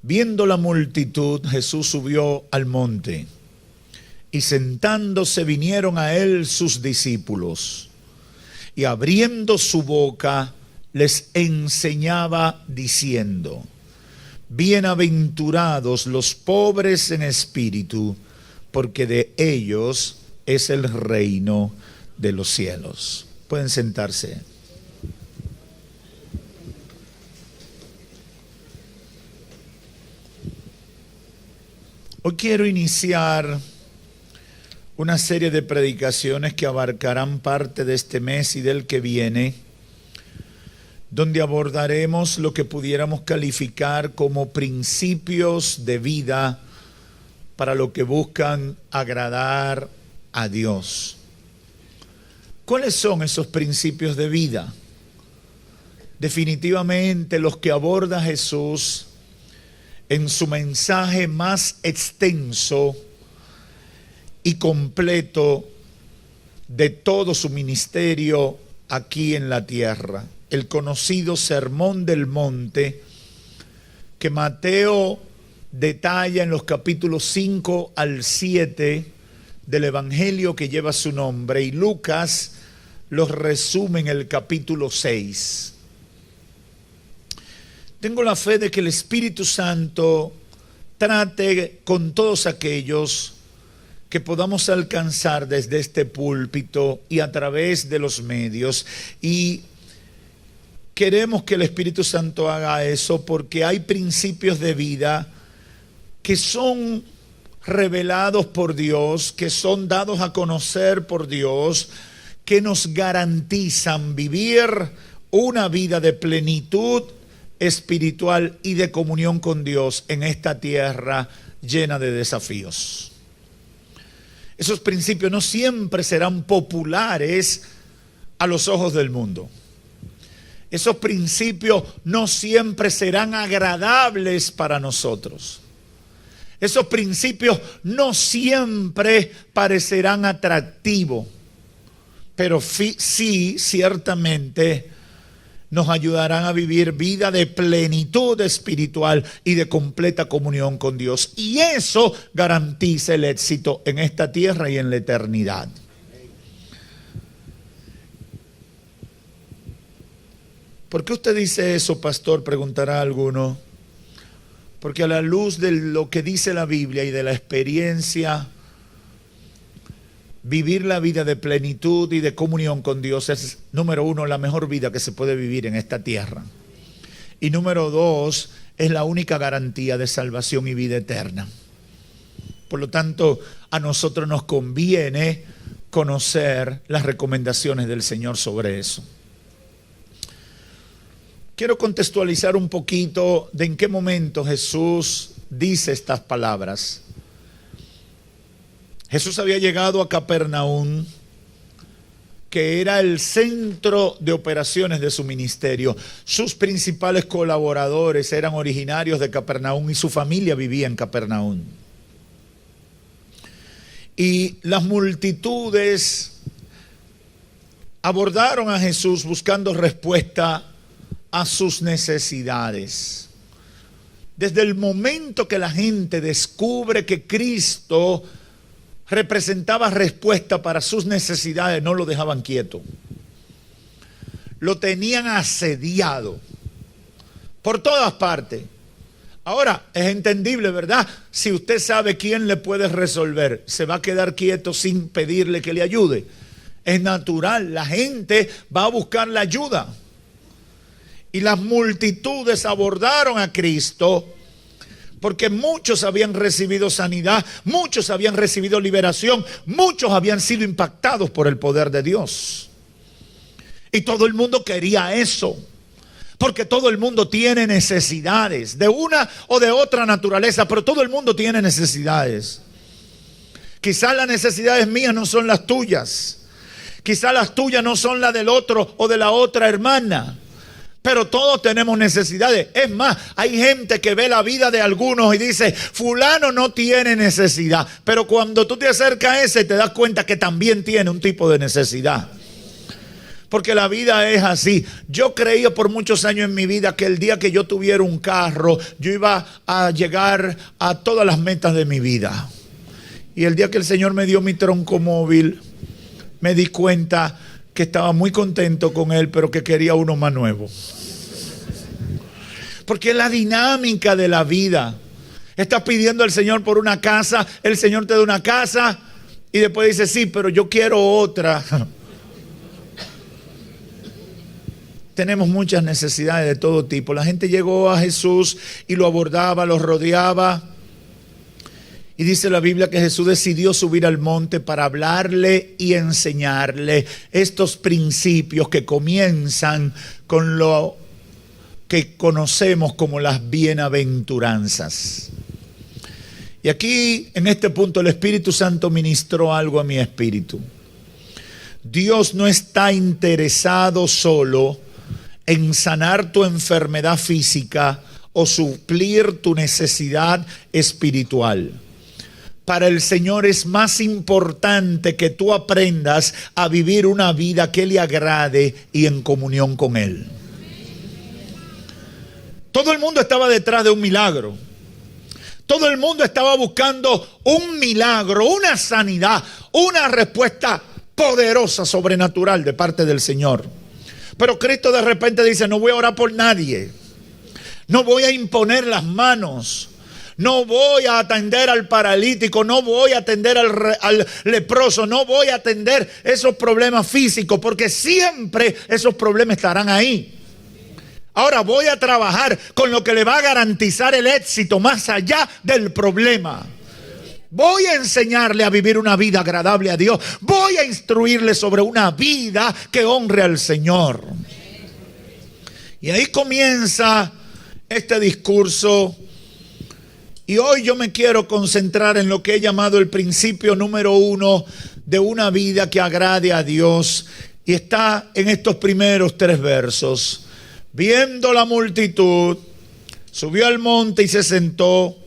Viendo la multitud, Jesús subió al monte, y sentándose vinieron a él sus discípulos, y abriendo su boca les enseñaba diciendo: bienaventurados los pobres en espíritu, porque de ellos es el reino de los cielos. Pueden sentarse. Hoy quiero iniciar una serie de predicaciones que abarcarán parte de este mes y del que viene, donde abordaremos lo que pudiéramos calificar como principios de vida para lo que buscan agradar a Dios. ¿Cuáles son esos principios de vida? Definitivamente los que aborda Jesús en su mensaje más extenso y completo de todo su ministerio aquí en la tierra. El conocido Sermón del Monte, que Mateo detalla en los capítulos 5 al 7 del Evangelio que lleva su nombre, y Lucas los resume en el capítulo 6. Tengo la fe de que el Espíritu Santo trate con todos aquellos que podamos alcanzar desde este púlpito y a través de los medios. Y queremos que el Espíritu Santo haga eso porque hay principios de vida que son revelados por Dios, que son dados a conocer por Dios, que nos garantizan vivir una vida de plenitud espiritual y de comunión con Dios en esta tierra llena de desafíos. Esos principios no siempre serán populares a los ojos del mundo. Esos principios no siempre serán agradables para nosotros. Esos principios no siempre parecerán atractivos, pero sí, ciertamente, nos ayudarán a vivir vida de plenitud espiritual y de completa comunión con Dios. Y eso garantiza el éxito en esta tierra y en la eternidad. ¿Por qué usted dice eso, pastor?, preguntará alguno. Porque a la luz de lo que dice la Biblia y de la experiencia, vivir la vida de plenitud y de comunión con Dios es, número uno, la mejor vida que se puede vivir en esta tierra. Y número dos, es la única garantía de salvación y vida eterna. Por lo tanto, a nosotros nos conviene conocer las recomendaciones del Señor sobre eso. Quiero contextualizar un poquito de en qué momento Jesús dice estas palabras. Jesús había llegado a Capernaum, que era el centro de operaciones de su ministerio. Sus principales colaboradores eran originarios de Capernaum y su familia vivía en Capernaum. Y las multitudes abordaron a Jesús buscando respuesta a sus necesidades. Desde el momento que la gente descubre que Cristo representaba respuesta para sus necesidades, no lo dejaban quieto. Lo tenían asediado por todas partes. Ahora, es entendible, ¿verdad? Si usted sabe quién le puede resolver, ¿se va a quedar quieto sin pedirle que le ayude? Es natural, la gente va a buscar la ayuda. Y las multitudes abordaron a Cristo porque muchos habían recibido sanidad, muchos habían recibido liberación, muchos habían sido impactados por el poder de Dios. Y todo el mundo quería eso, porque todo el mundo tiene necesidades, de una o de otra naturaleza, pero todo el mundo tiene necesidades. Quizás las necesidades mías no son las tuyas, quizás las tuyas no son las del otro o de la otra hermana. Pero todos tenemos necesidades. Es más, hay gente que ve la vida de algunos y dice, fulano no tiene necesidad. Pero cuando tú te acercas a ese, te das cuenta que también tiene un tipo de necesidad. porque la vida es así. Yo creía por muchos años en mi vida que el día que yo tuviera un carro, yo iba a llegar a todas las metas de mi vida. Y el día que el Señor me dio mi troncomóvil, me di cuenta que estaba muy contento con él, pero que quería uno más nuevo. Porque es la dinámica de la vida. Estás pidiendo al Señor por una casa, el Señor te da una casa y después dice, sí, pero yo quiero otra. Tenemos muchas necesidades de todo tipo. La gente llegó a Jesús y lo abordaba, lo rodeaba. Y dice la Biblia que Jesús decidió subir al monte para hablarle y enseñarle estos principios que comienzan con lo que conocemos como las bienaventuranzas. Y aquí, en este punto, el Espíritu Santo ministró algo a mi espíritu. Dios no está interesado solo en sanar tu enfermedad física o suplir tu necesidad espiritual. Para el Señor es más importante que tú aprendas a vivir una vida que le agrade y en comunión con Él. Todo el mundo estaba detrás de un milagro. Todo el mundo estaba buscando un milagro, una sanidad, una respuesta poderosa, sobrenatural de parte del Señor. Pero Cristo de repente dice, no voy a orar por nadie. No voy a imponer las manos. No voy a atender al paralítico, no voy a atender al leproso, no voy a atender esos problemas físicos, porque siempre esos problemas estarán ahí. Ahora voy a trabajar con lo que le va a garantizar el éxito más allá del problema. Voy a enseñarle a vivir una vida agradable a Dios. Voy a instruirle sobre una vida que honre al Señor. Y ahí comienza este discurso. Y hoy yo me quiero concentrar en lo que he llamado el principio número 1 de una vida que agrade a Dios. Y está en estos primeros 3 versos. Viendo la multitud, subió al monte y se sentó.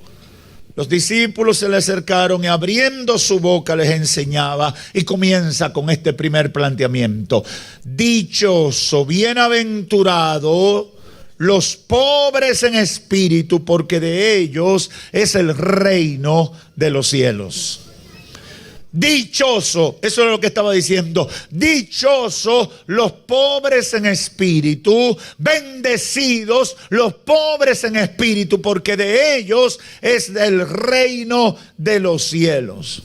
Los discípulos se le acercaron y abriendo su boca les enseñaba. Y comienza con este primer planteamiento. Dichoso, bienaventurado los pobres en espíritu, porque de ellos es el reino de los cielos. Dichoso, eso es lo que estaba diciendo. Dichoso los pobres en espíritu, bendecidos los pobres en espíritu, porque de ellos es el reino de los cielos.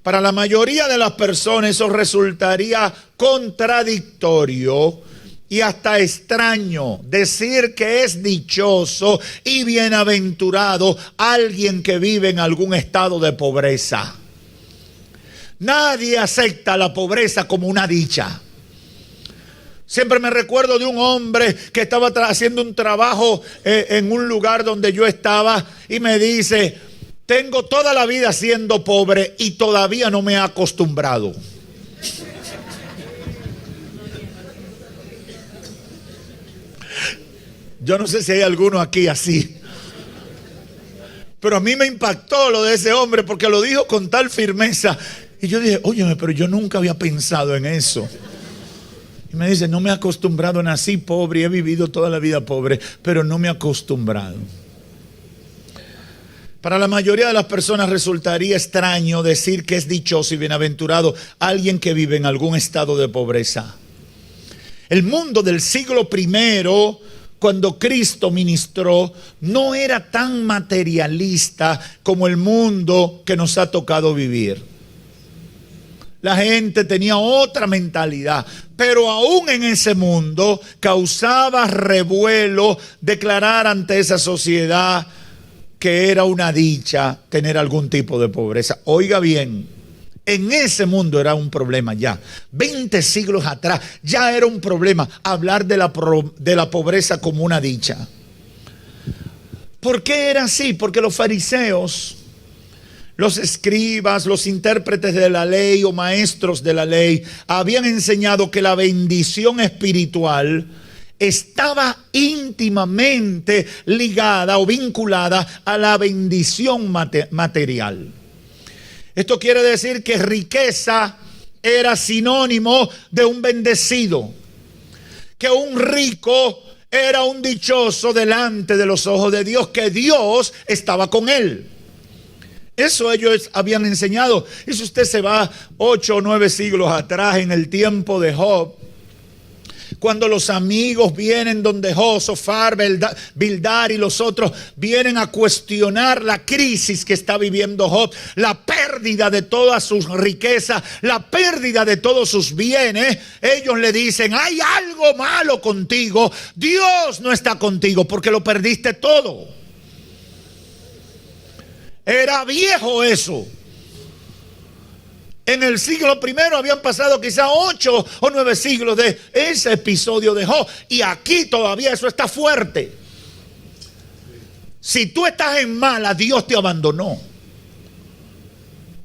Para la mayoría de las personas eso resultaría contradictorio y hasta extraño decir que es dichoso y bienaventurado alguien que vive en algún estado de pobreza. Nadie acepta la pobreza como una dicha. Siempre me recuerdo de un hombre que estaba haciendo un trabajo en un lugar donde yo estaba y me dice, tengo toda la vida siendo pobre y todavía no me he acostumbrado. Yo no sé si hay alguno aquí así. Pero a mí me impactó lo de ese hombre porque lo dijo con tal firmeza. Y yo dije, óyeme, pero yo nunca había pensado en eso. Y me dice, no me he acostumbrado, nací pobre y he vivido toda la vida pobre, pero no me he acostumbrado. Para la mayoría de las personas resultaría extraño decir que es dichoso y bienaventurado alguien que vive en algún estado de pobreza. El mundo del siglo I, cuando Cristo ministró, no era tan materialista como el mundo que nos ha tocado vivir. La gente tenía otra mentalidad, pero aún en ese mundo causaba revuelo declarar ante esa sociedad que era una dicha tener algún tipo de pobreza. Oiga bien, en ese mundo era un problema ya. 20 siglos atrás ya era un problema hablar de la pobreza como una dicha. ¿Por qué era así? Porque los fariseos, los escribas, los intérpretes de la ley o maestros de la ley habían enseñado que la bendición espiritual estaba íntimamente ligada o vinculada a la bendición material. Esto quiere decir que riqueza era sinónimo de un bendecido, que un rico era un dichoso delante de los ojos de Dios, que Dios estaba con él. Eso ellos habían enseñado. Y si usted se va 8 o 9 siglos atrás, en el tiempo de Job, cuando los amigos vienen donde Job, Sofar, Bildad y los otros vienen a cuestionar la crisis que está viviendo Job, la pérdida de todas sus riquezas, la pérdida de todos sus bienes, ellos le dicen: hay algo malo contigo, Dios no está contigo porque lo perdiste todo. Era viejo eso. En el siglo I habían pasado quizá 8 o 9 siglos de ese episodio de Job. Y aquí todavía eso está fuerte. Si tú estás en mala, Dios te abandonó.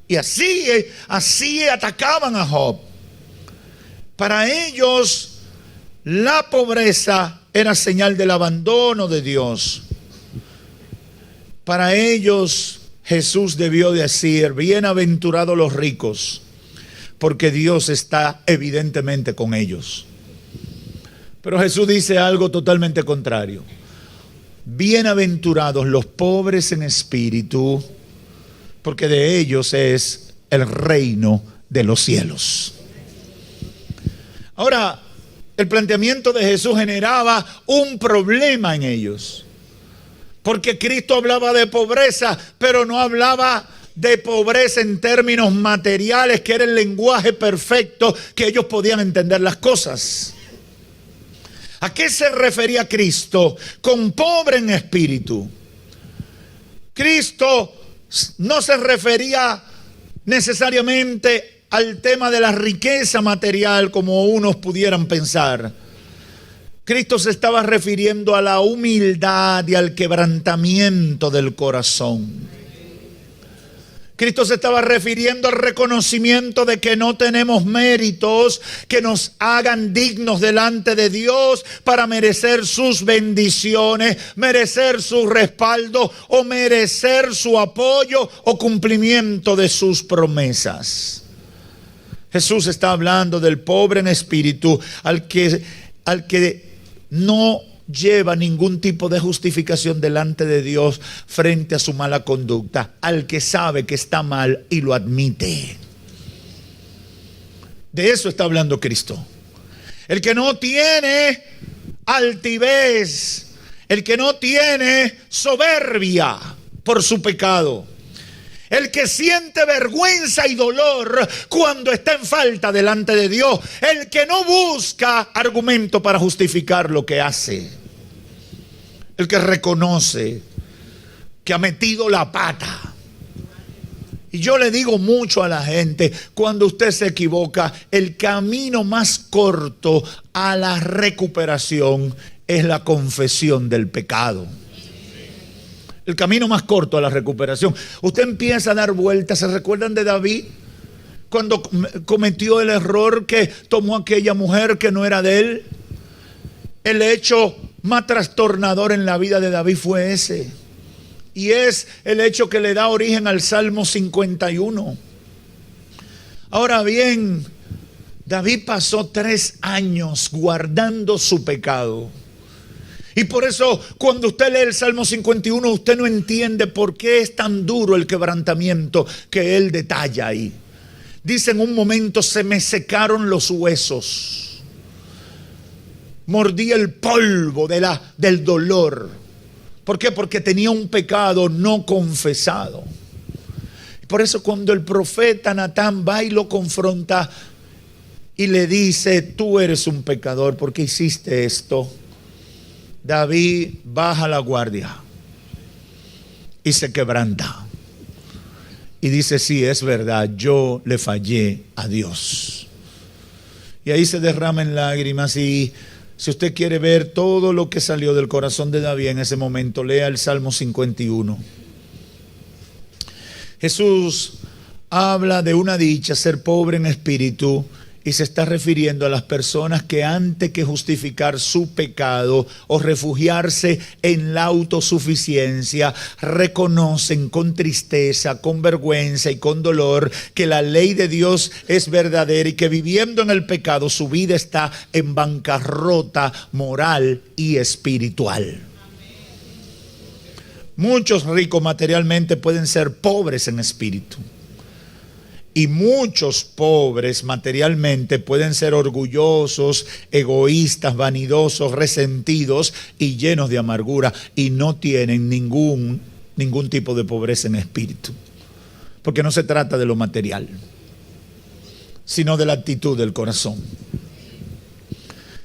Y así atacaban a Job. Para ellos, la pobreza era señal del abandono de Dios. Para ellos, Jesús debió decir: bienaventurados los ricos, porque Dios está evidentemente con ellos. Pero Jesús dice algo totalmente contrario: bienaventurados los pobres en espíritu, porque de ellos es el reino de los cielos. Ahora, el planteamiento de Jesús generaba un problema en ellos. Porque Cristo hablaba de pobreza, pero no hablaba de pobreza en términos materiales, que era el lenguaje perfecto que ellos podían entender las cosas. ¿A qué se refería Cristo con pobre en espíritu? Cristo no se refería necesariamente al tema de la riqueza material como unos pudieran pensar. Cristo se estaba refiriendo a la humildad y al quebrantamiento del corazón. Cristo se estaba refiriendo al reconocimiento de que no tenemos méritos que nos hagan dignos delante de Dios para merecer sus bendiciones, merecer su respaldo o merecer su apoyo o cumplimiento de sus promesas. Jesús está hablando del pobre en espíritu, al que no lleva ningún tipo de justificación delante de Dios frente a su mala conducta, al que sabe que está mal y lo admite. De eso está hablando Cristo. El que no tiene altivez, el que no tiene soberbia por su pecado, el que siente vergüenza y dolor cuando está en falta delante de Dios, el que no busca argumento para justificar lo que hace, el que reconoce que ha metido la pata. Y yo le digo mucho a la gente: cuando usted se equivoca, el camino más corto a la recuperación es la confesión del pecado. El camino más corto a la recuperación. Usted empieza a dar vueltas. ¿Se recuerdan de David? Cuando cometió el error que tomó aquella mujer que no era de él. El hecho más trastornador en la vida de David fue ese. Y es el hecho que le da origen al Salmo 51. Ahora bien, David pasó 3 años guardando su pecado. Y por eso cuando usted lee el Salmo 51, usted no entiende por qué es tan duro el quebrantamiento que él detalla ahí. Dice: en un momento se me secaron los huesos, mordí el polvo del dolor. ¿Por qué? Porque tenía un pecado no confesado. Por eso cuando el profeta Natán va y lo confronta y le dice: tú eres un pecador, ¿por qué hiciste esto?, David baja la guardia y se quebranta y dice: sí, es verdad, yo le fallé a Dios. Y ahí se derraman lágrimas. Y si usted quiere ver todo lo que salió del corazón de David en ese momento, lea el Salmo 51. Jesús habla de una dicha, ser pobre en espíritu, Y se está refiriendo a las personas que antes que justificar su pecado o refugiarse en la autosuficiencia, reconocen con tristeza, con vergüenza y con dolor que la ley de Dios es verdadera y que viviendo en el pecado su vida está en bancarrota moral y espiritual. Muchos ricos materialmente pueden ser pobres en espíritu. Y muchos pobres materialmente pueden ser orgullosos, egoístas, vanidosos, resentidos y llenos de amargura y no tienen ningún tipo de pobreza en espíritu. Porque no se trata de lo material, sino de la actitud del corazón.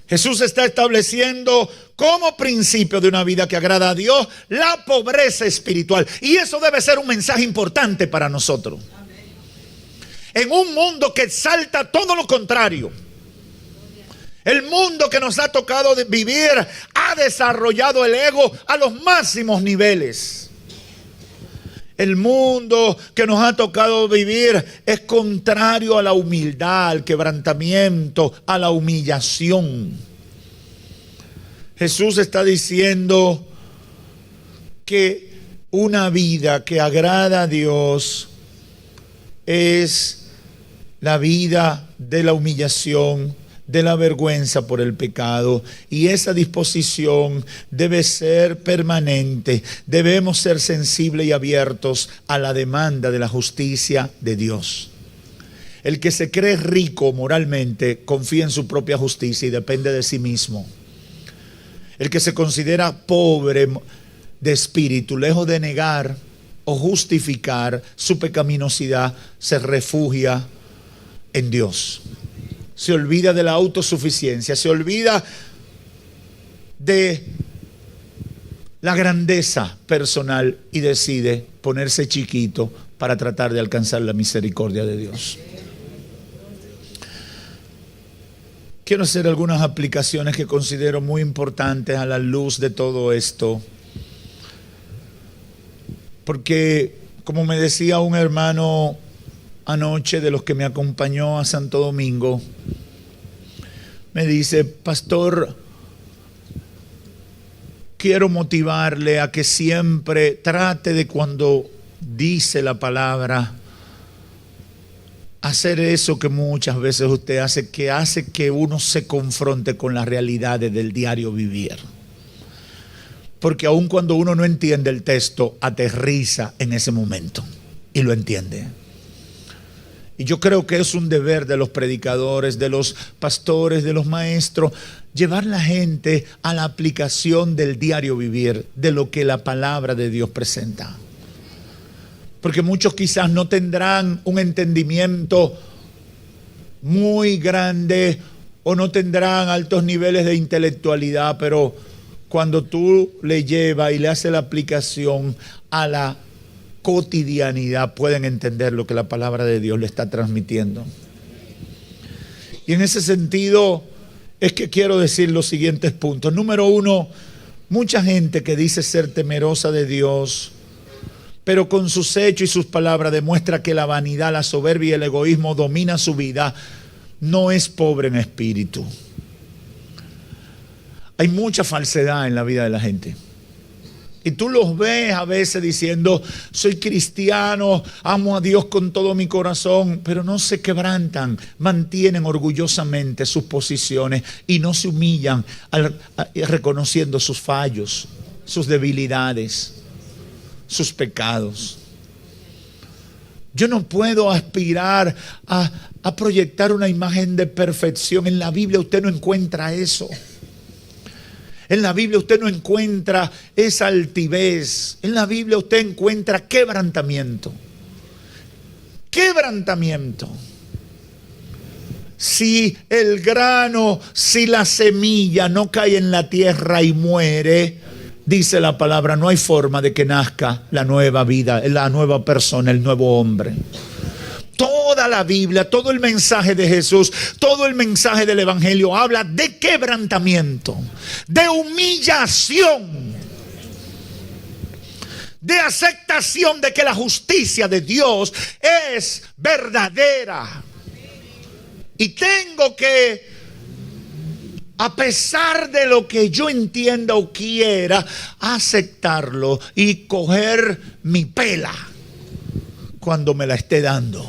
Jesús está estableciendo como principio de una vida que agrada a Dios la pobreza espiritual. Y eso debe ser un mensaje importante para nosotros. En un mundo que exalta todo lo contrario. El mundo que nos ha tocado vivir ha desarrollado el ego a los máximos niveles. El mundo que nos ha tocado vivir es contrario a la humildad, al quebrantamiento, a la humillación. Jesús está diciendo que una vida que agrada a Dios es la vida de la humillación, de la vergüenza por el pecado, y esa disposición debe ser permanente. Debemos ser sensibles y abiertos a la demanda de la justicia de Dios. El que se cree rico moralmente confía en su propia justicia y depende de sí mismo. El que se considera pobre de espíritu, lejos de negar o justificar su pecaminosidad, se refugia en Dios. Se olvida de la autosuficiencia, se olvida de la grandeza personal y decide ponerse chiquito para tratar de alcanzar la misericordia de Dios. Quiero hacer algunas aplicaciones que considero muy importantes a la luz de todo esto. Porque, como me decía un hermano anoche de los que me acompañó a Santo Domingo, me dice: pastor, quiero motivarle a que siempre trate de, cuando dice la palabra, hacer eso que muchas veces usted hace que uno se confronte con las realidades del diario vivir. Porque aun cuando uno no entiende el texto, aterriza en ese momento y lo entiende. Y yo creo que es un deber de los predicadores, de los pastores, de los maestros, llevar la gente a la aplicación del diario vivir, de lo que la palabra de Dios presenta. Porque muchos quizás no tendrán un entendimiento muy grande o no tendrán altos niveles de intelectualidad, pero cuando tú le llevas y le haces la aplicación a la cotidianidad, pueden entender lo que la palabra de Dios le está transmitiendo. Y en ese sentido es que quiero decir los siguientes puntos. Número uno, mucha gente que dice ser temerosa de Dios, pero con sus hechos y sus palabras demuestra que la vanidad, la soberbia y el egoísmo domina su vida, no es pobre en espíritu. Hay mucha falsedad en la vida de la gente. Y tú los ves a veces diciendo: soy cristiano, amo a Dios con todo mi corazón, pero no se quebrantan, mantienen orgullosamente sus posiciones y no se humillan reconociendo sus fallos, sus debilidades, sus pecados. Yo no puedo aspirar a proyectar una imagen de perfección. En la Biblia usted no encuentra eso. En la Biblia usted no encuentra esa altivez. En la Biblia usted encuentra quebrantamiento. Quebrantamiento. Si el grano, si la semilla no cae en la tierra y muere, dice la palabra, no hay forma de que nazca la nueva vida, la nueva persona, el nuevo hombre. Toda la Biblia, todo el mensaje de Jesús, todo el mensaje del Evangelio habla de quebrantamiento, de humillación, de aceptación de que la justicia de Dios es verdadera Y tengo que, a pesar de lo que yo entienda o quiera, aceptarlo y coger mi pela cuando me la esté dando.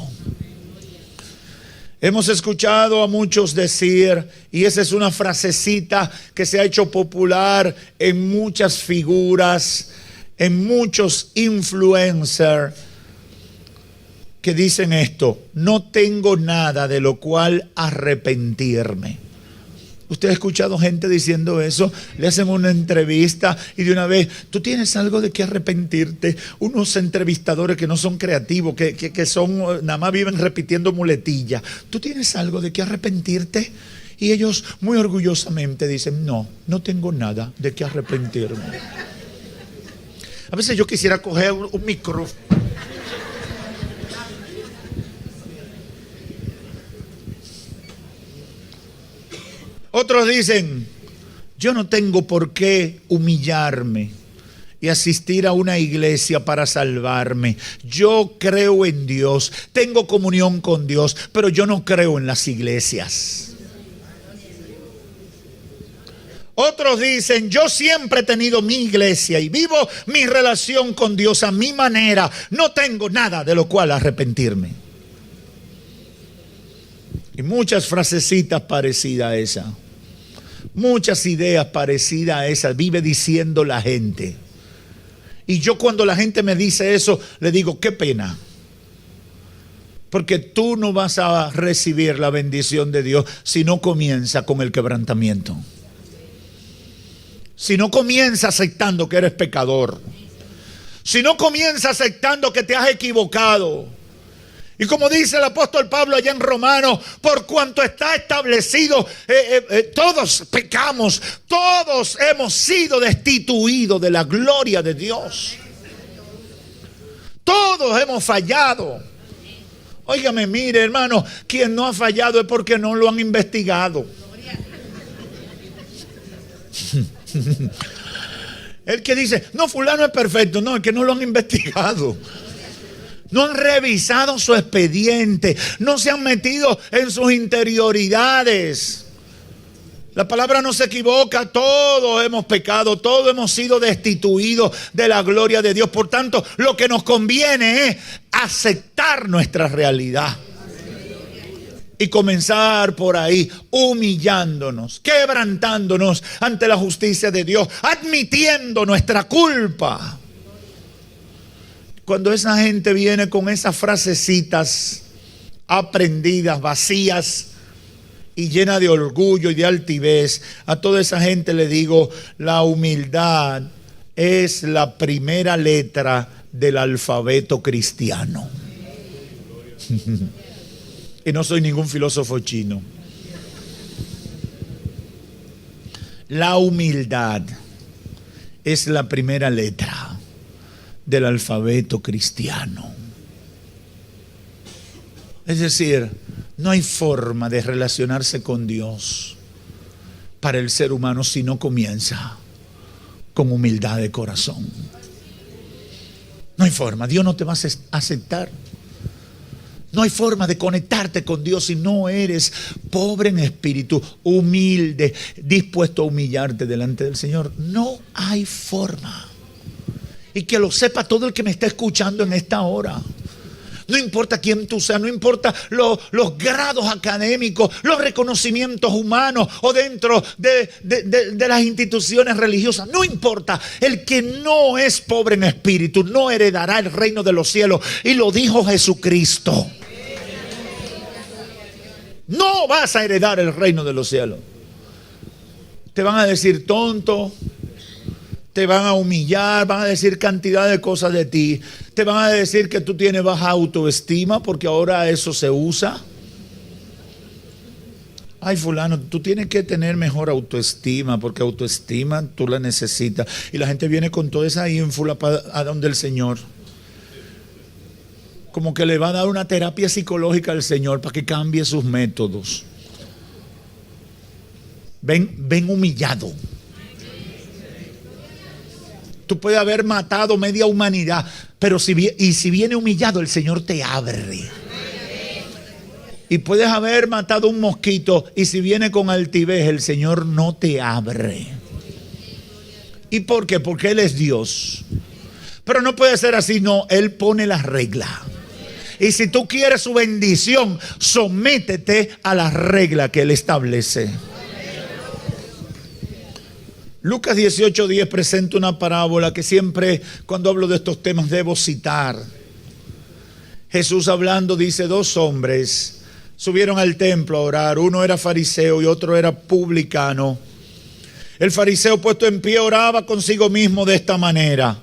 Hemos escuchado a muchos decir, y esa es una frasecita que se ha hecho popular en muchas figuras, en muchos influencers, que dicen esto: no tengo nada de lo cual arrepentirme. ¿Usted ha escuchado gente diciendo eso? Le hacen una entrevista y de una vez, ¿tú tienes algo de qué arrepentirte? Unos entrevistadores que no son creativos, que son, nada más viven repitiendo muletillas. ¿Tú tienes algo de qué arrepentirte? Y ellos muy orgullosamente dicen, no tengo nada de qué arrepentirme. A veces yo quisiera coger un micrófono. Otros dicen, yo no tengo por qué humillarme y asistir a una iglesia para salvarme. Yo creo en Dios, tengo comunión con Dios, pero yo no creo en las iglesias. Otros dicen, yo siempre he tenido mi iglesia y vivo mi relación con Dios a mi manera. No tengo nada de lo cual arrepentirme. Y muchas frasecitas parecidas a esa. Muchas ideas parecidas a esas vive diciendo la gente. Y yo cuando la gente me dice eso, le digo, qué pena. Porque tú no vas a recibir la bendición de Dios si no comienza con el quebrantamiento. Si no comienza aceptando que eres pecador. Si no comienza aceptando que te has equivocado. Y como dice el apóstol Pablo allá en Romanos, por cuanto está establecido, todos pecamos, todos hemos sido destituidos de la gloria de Dios. Todos hemos fallado. Óigame, mire hermano, quien no ha fallado es porque no lo han investigado. El que dice, no, fulano es perfecto, no, el que no lo han investigado. No han revisado su expediente, no se han metido en sus interioridades. La palabra no se equivoca, todos hemos pecado, todos hemos sido destituidos de la gloria de Dios. Por tanto, lo que nos conviene es aceptar nuestra realidad. Y comenzar por ahí, humillándonos, quebrantándonos ante la justicia de Dios, admitiendo nuestra culpa. Cuando esa gente viene con esas frasecitas aprendidas, vacías y llenas de orgullo y de altivez, a toda esa gente le digo, la humildad es la primera letra del alfabeto cristiano. Y no soy ningún filósofo chino. La humildad es la primera letra del alfabeto cristiano. Es decir, no hay forma de relacionarse con Dios para el ser humano si no comienza con humildad de corazón. No hay forma, Dios no te va a aceptar. No hay forma de conectarte con Dios si no eres pobre en espíritu, humilde, dispuesto a humillarte delante del Señor. No hay forma. Y que lo sepa todo el que me está escuchando en esta hora. No importa quién tú seas, no importa los grados académicos, los reconocimientos humanos o dentro de las instituciones religiosas. No importa, el que no es pobre en espíritu no heredará el reino de los cielos. Y lo dijo Jesucristo. No vas a heredar el reino de los cielos. Te van a decir tonto. Te van a humillar, van a decir cantidad de cosas de ti. Te van a decir que tú tienes baja autoestima porque ahora eso se usa. Ay, fulano, tú tienes que tener mejor autoestima porque autoestima tú la necesitas. Y la gente viene con toda esa ínfula a donde el Señor. Como que le va a dar una terapia psicológica al Señor para que cambie sus métodos. Ven humillado. Tú puedes haber matado media humanidad, pero si viene humillado, el Señor te abre. Y puedes haber matado un mosquito y si viene con altivez, el Señor no te abre. ¿Y por qué? Porque Él es Dios. Pero no puede ser así, no. Él pone las reglas. Y si tú quieres su bendición, sométete a la regla que Él establece. Lucas 18:10 presenta una parábola que siempre cuando hablo de estos temas debo citar. Jesús hablando dice: 2 hombres subieron al templo a orar. Uno era fariseo y otro era publicano. El fariseo puesto en pie oraba consigo mismo de esta manera: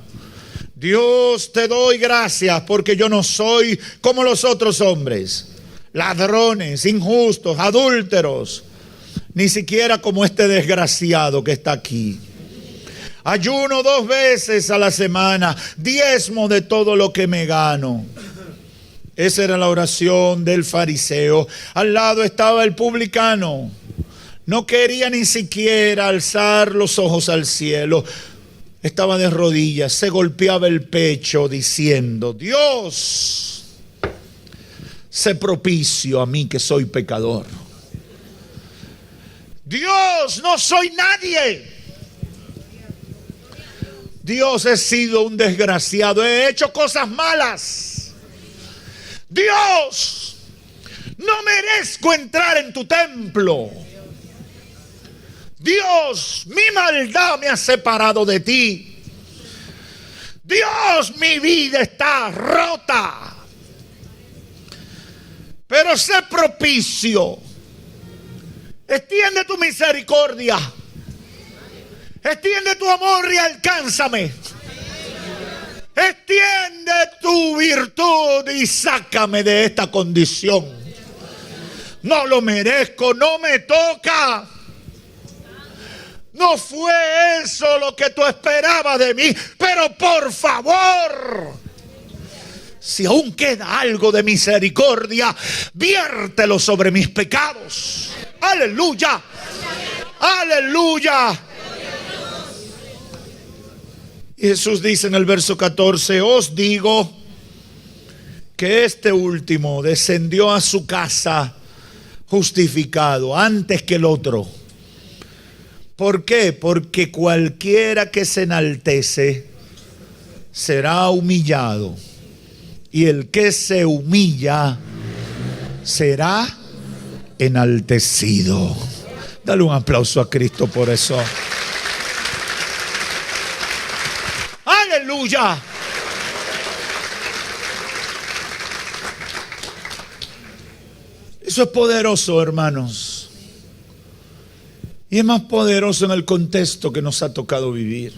Dios, te doy gracias porque yo no soy como los otros hombres, ladrones, injustos, adúlteros, ni siquiera como este desgraciado que está aquí. Ayuno 2 veces a la semana, diezmo de todo lo que me gano. Esa era la oración del fariseo. Al lado estaba el publicano. No quería ni siquiera alzar los ojos al cielo. Estaba de rodillas, se golpeaba el pecho diciendo: Dios, sé propicio a mí que soy pecador. Dios, no soy nadie. Dios, he sido un desgraciado, he hecho cosas malas. Dios, no merezco entrar en tu templo. Dios, mi maldad me ha separado de ti. Dios, mi vida está rota. Pero sé propicio. Extiende tu misericordia. Extiende tu amor y alcánzame. Extiende tu virtud y sácame de esta condición. No lo merezco, no me toca. No fue eso lo que tú esperabas de mí, pero por favor, si aún queda algo de misericordia, viértelo sobre mis pecados. Aleluya, aleluya. Y Jesús dice en el verso 14: os digo que este último descendió a su casa justificado antes que el otro. ¿Por qué? Porque cualquiera que se enaltece será humillado, y el que se humilla será enaltecido. Dale un aplauso a Cristo por eso. Aleluya. Eso es poderoso, hermanos. Y es más poderoso en el contexto que nos ha tocado vivir.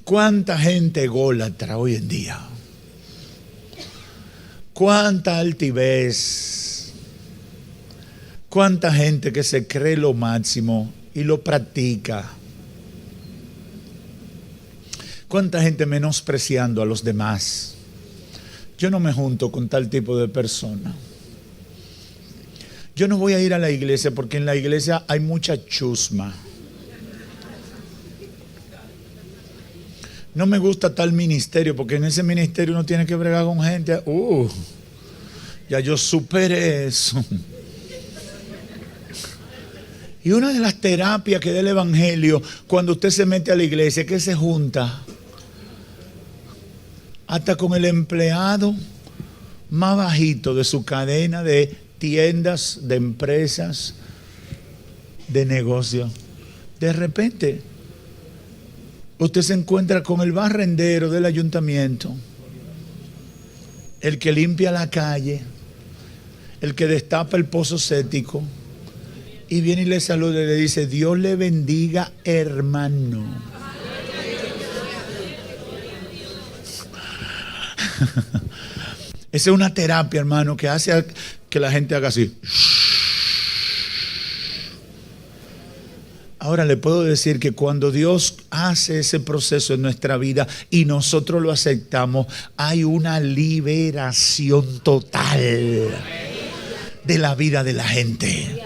¿Cuánta gente ególatra hoy en día? ¿Cuánta altivez? ¿Cuánta gente que se cree lo máximo y lo practica? ¿Cuánta gente menospreciando a los demás? Yo no me junto con tal tipo de persona. Yo no voy a ir a la iglesia porque en la iglesia hay mucha chusma. No me gusta tal ministerio porque en ese ministerio uno tiene que bregar con gente. Ya yo superé eso. Y una de las terapias que da el evangelio cuando usted se mete a la iglesia es que se junta hasta con el empleado más bajito de su cadena de tiendas, de empresas, de negocios. De repente usted se encuentra con el barrendero del ayuntamiento, el que limpia la calle, el que destapa el pozo séptico, y viene y le saluda y le dice: Dios le bendiga, hermano. Esa es una terapia, hermano, que hace que la gente haga así. Ahora le puedo decir que cuando Dios hace ese proceso en nuestra vida y nosotros lo aceptamos, hay una liberación total de la vida de la gente.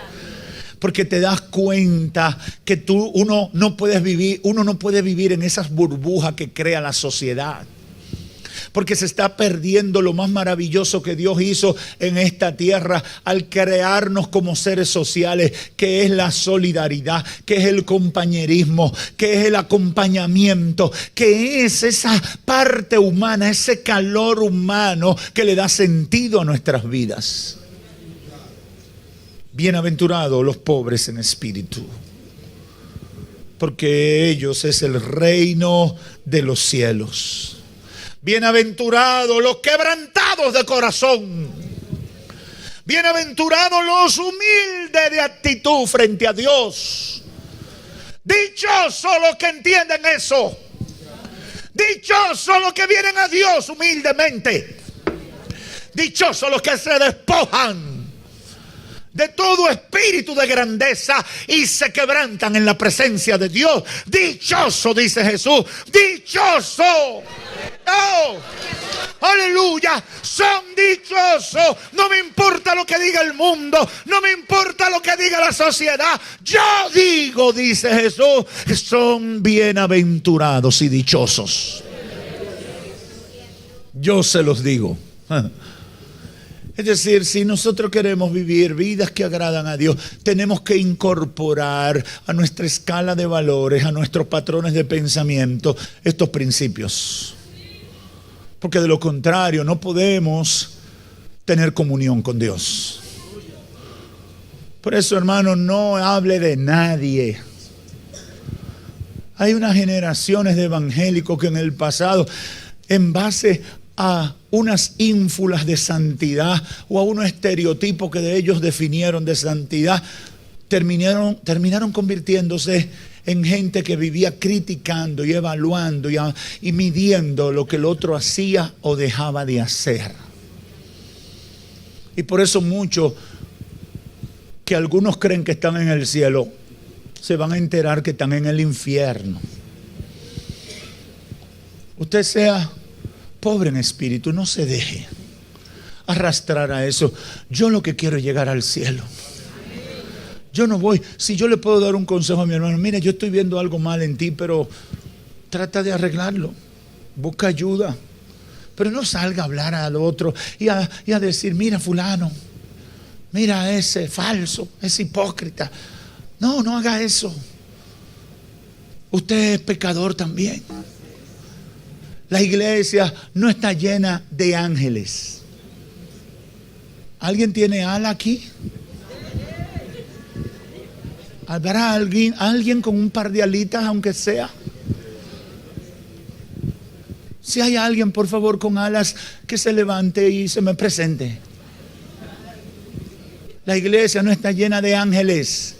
Porque te das cuenta que uno no puede vivir en esas burbujas que crea la sociedad. porque se está perdiendo lo más maravilloso que Dios hizo en esta tierra al crearnos como seres sociales, que es la solidaridad, que es el compañerismo, que es el acompañamiento, que es esa parte humana, ese calor humano que le da sentido a nuestras vidas. Bienaventurados los pobres en espíritu, porque ellos es el reino de los cielos. Bienaventurados los quebrantados de corazón. Bienaventurados los humildes de actitud frente a Dios. Dichosos los que entienden eso. Dichosos los que vienen a Dios humildemente. Dichosos los que se despojan de todo espíritu de grandeza y se quebrantan en la presencia de Dios. Dichoso, dice Jesús, dichoso. Oh, aleluya, son dichosos. No me importa lo que diga el mundo, no me importa lo que diga la sociedad. Yo digo, dice Jesús, que son bienaventurados y dichosos. Yo se los digo. Es decir, si nosotros queremos vivir vidas que agradan a Dios, tenemos que incorporar a nuestra escala de valores, a nuestros patrones de pensamiento, estos principios. Porque de lo contrario no podemos tener comunión con Dios. Por eso, hermano, no hable de nadie. Hay unas generaciones de evangélicos que en el pasado, en base a unas ínfulas de santidad o a unos estereotipos que de ellos definieron de santidad, terminaron convirtiéndose en gente que vivía criticando y evaluando y midiendo lo que el otro hacía o dejaba de hacer. Y por eso muchos que algunos creen que están en el cielo se van a enterar que están en el infierno. Usted sea pobre en espíritu, no se deje arrastrar a eso. Yo lo que quiero es llegar al cielo. Yo no voy, si yo le puedo dar un consejo a mi hermano, mira, yo estoy viendo algo mal en ti, pero trata de arreglarlo, busca ayuda, pero no salga a hablar al otro y a decir, mira fulano, mira ese falso, ese hipócrita. No, no haga eso. Usted es pecador también. La iglesia no está llena de ángeles. ¿Alguien tiene ala aquí? ¿Habrá alguien con un par de alitas, aunque sea? Si hay alguien, por favor, con alas, que se levante y se me presente. La iglesia no está llena de ángeles.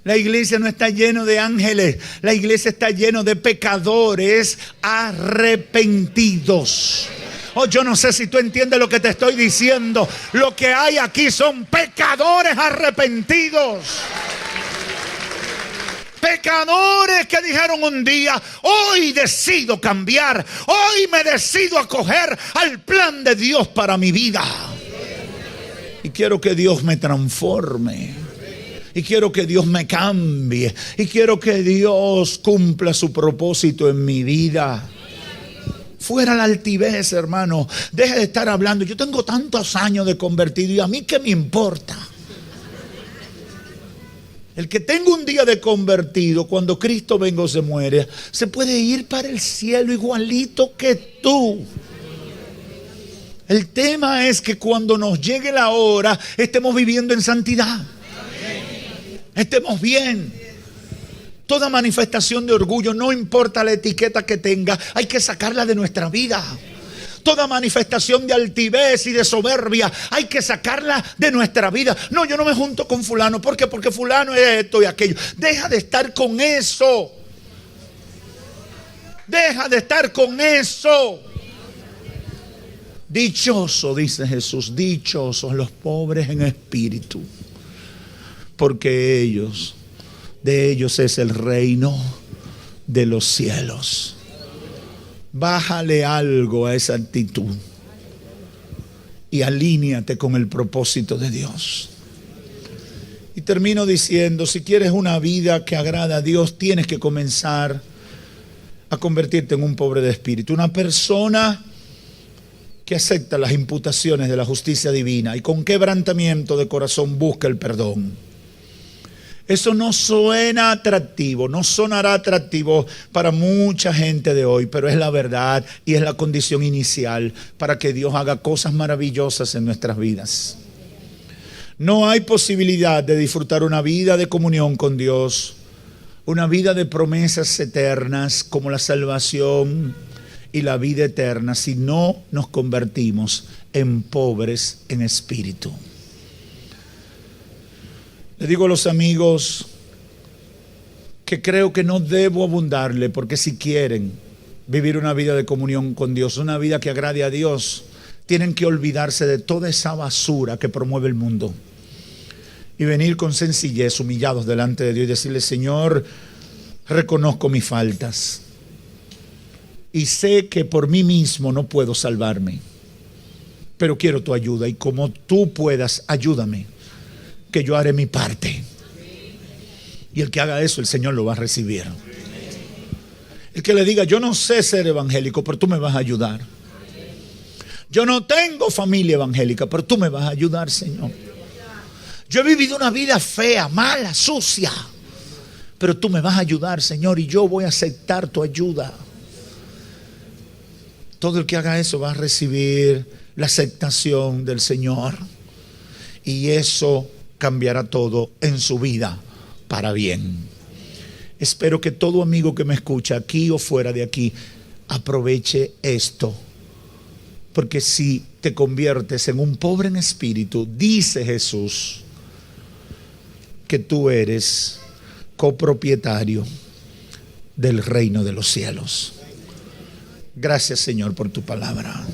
La iglesia no está llena de ángeles. La iglesia está llena de pecadores arrepentidos. Oh, yo no sé si tú entiendes lo que te estoy diciendo. Lo que hay aquí son pecadores arrepentidos. Pecadores que dijeron un día, hoy decido cambiar, hoy me decido acoger al plan de Dios para mi vida. Y quiero que Dios me transforme. Y quiero que Dios me cambie. Y quiero que Dios cumpla su propósito en mi vida. Fuera la altivez, hermano. Deje de estar hablando. Yo tengo tantos años de convertido y a mí qué me importa. El que tenga un día de convertido, cuando Cristo venga o se muere, se puede ir para el cielo igualito que tú. El tema es que cuando nos llegue la hora, estemos viviendo en santidad. Estemos bien. Toda manifestación de orgullo, no importa la etiqueta que tenga, hay que sacarla de nuestra vida. Toda manifestación de altivez y de soberbia, hay que sacarla de nuestra vida. No, yo no me junto con fulano. ¿Por qué? Porque fulano es esto y aquello. Deja de estar con eso. Deja de estar con eso. Dichoso, dice Jesús, dichosos los pobres en espíritu, porque de ellos es el reino de los cielos. Bájale algo a esa actitud y alíñate con el propósito de Dios. Y termino diciendo, si quieres una vida que agrada a Dios, tienes que comenzar a convertirte en un pobre de espíritu, una persona que acepta las imputaciones de la justicia divina y con quebrantamiento de corazón busca el perdón. Eso no suena atractivo, no sonará atractivo para mucha gente de hoy, pero es la verdad y es la condición inicial para que Dios haga cosas maravillosas en nuestras vidas. No hay posibilidad de disfrutar una vida de comunión con Dios, una vida de promesas eternas como la salvación y la vida eterna si no nos convertimos en pobres en espíritu. Le digo a los amigos que creo que no debo abundarle, porque si quieren vivir una vida de comunión con Dios, una vida que agrade a Dios, tienen que olvidarse de toda esa basura que promueve el mundo y venir con sencillez, humillados delante de Dios y decirle: Señor, reconozco mis faltas y sé que por mí mismo no puedo salvarme, pero quiero tu ayuda, y como tú puedas, ayúdame, que yo haré mi parte. Y el que haga eso, el Señor lo va a recibir. El que le diga: yo no sé ser evangélico, pero tú me vas a ayudar. Yo no tengo familia evangélica, pero tú me vas a ayudar, Señor. Yo he vivido una vida fea, mala, sucia, pero tú me vas a ayudar, Señor, y yo voy a aceptar tu ayuda. Todo el que haga eso va a recibir la aceptación del Señor, y eso cambiará todo en su vida para bien. Espero que todo amigo que me escucha, aquí o fuera de aquí, aproveche esto, porque si te conviertes en un pobre en espíritu, dice Jesús que tú eres copropietario del reino de los cielos. Gracias, Señor, por tu palabra.